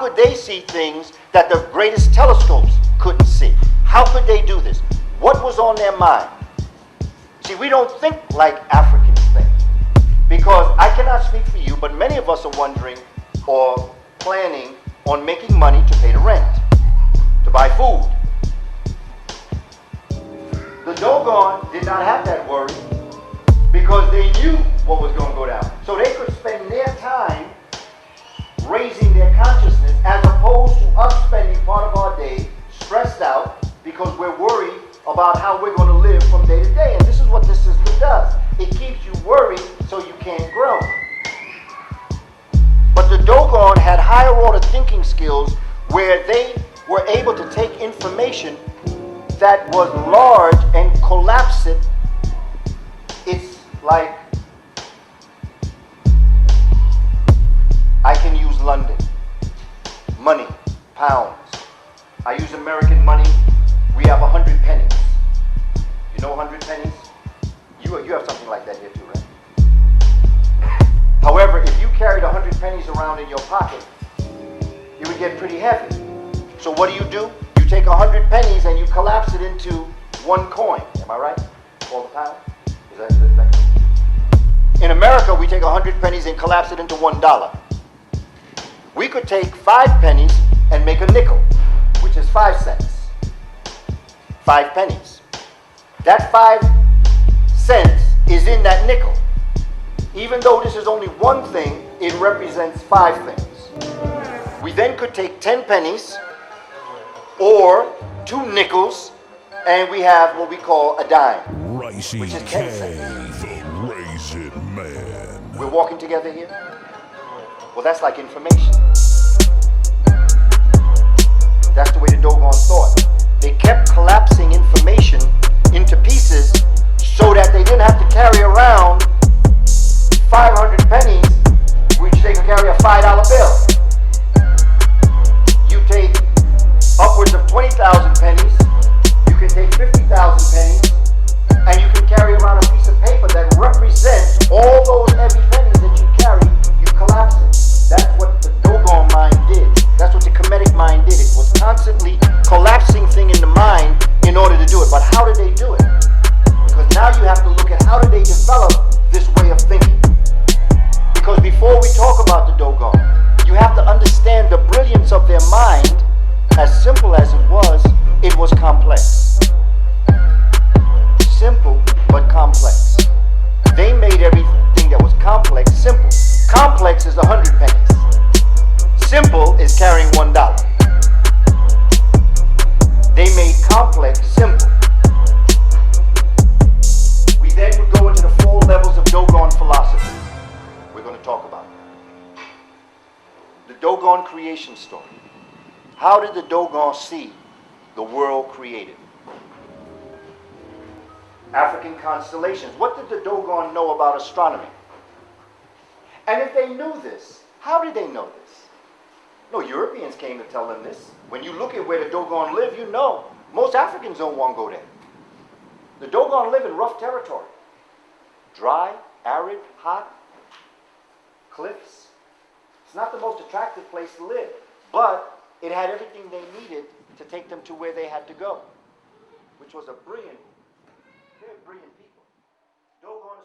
could they see things that the greatest telescopes couldn't see? How could they do this? What was on their mind? See, we don't think like Africans think. Because I cannot speak for you, but many of us are wondering or planning on making money to pay the rent, to buy food. The Dogon did not have that worry because they knew what was going to go down. So they could spend their time raising their consciousness as opposed to us spending part of our day stressed out because we're worried about how we're going to live from day to day. And this is what this system does. It keeps you worried so you can't grow. But the Dogon had higher order thinking skills where they were able to take information that was large and collapse it. It's like, I can use London, money, pounds. I use American money. We have 100 pennies. You know 100 pennies? You have something like that here too, right? However, if you carried 100 pennies around in your pocket, it would get pretty heavy. So what do? You take 100 pennies and you collapse it into one coin. Am I right? All the pound? Is that In America, we take 100 pennies and collapse it into $1. We could take 5 pennies and make a nickel, which is 5 cents. 5 pennies. That 5 cents is in that nickel. Even though this is only one thing, it represents 5 things. We then could take 10 pennies or 2 nickels, and we have what we call a dime, which is 10 cents. The Raisin Man. We're walking together here? Well, that's like information. That's the way the Dogon thought. They kept collapsing information into pieces so that they didn't have to carry around 500 pennies, which they could carry a $5 bill. You take upwards of 20,000 pennies, you can take 50,000 pennies, and you can carry around a piece of paper that represents all those heavy pennies that you carry, you collapse it. That's what the Dogon mind did. That's what the Kemetic mind did. It was constantly collapsing things in the mind in order to do it. But how did they do it? Because now you have to look at how did they develop this way of thinking. Because before we talk about the Dogon, you have to understand the brilliance of their mind. As simple as it was complex. Simple, but complex. They made everything that was complex simple. Complex is 100 pennies. Simple is carrying $1. They made complex simple. We then would go into the 4 levels of Dogon philosophy. We're going to talk about it. The Dogon creation story. How did the Dogon see the world created? African constellations. What did the Dogon know about astronomy? And if they knew this, how did they know this? No Europeans came to tell them this. When you look at where the Dogon live, you know most Africans don't want to go there. The Dogon live in rough territory. Dry, arid, hot, cliffs. It's not the most attractive place to live, but it had everything they needed to take them to where they had to go, which was a brilliant, very brilliant people. Dogon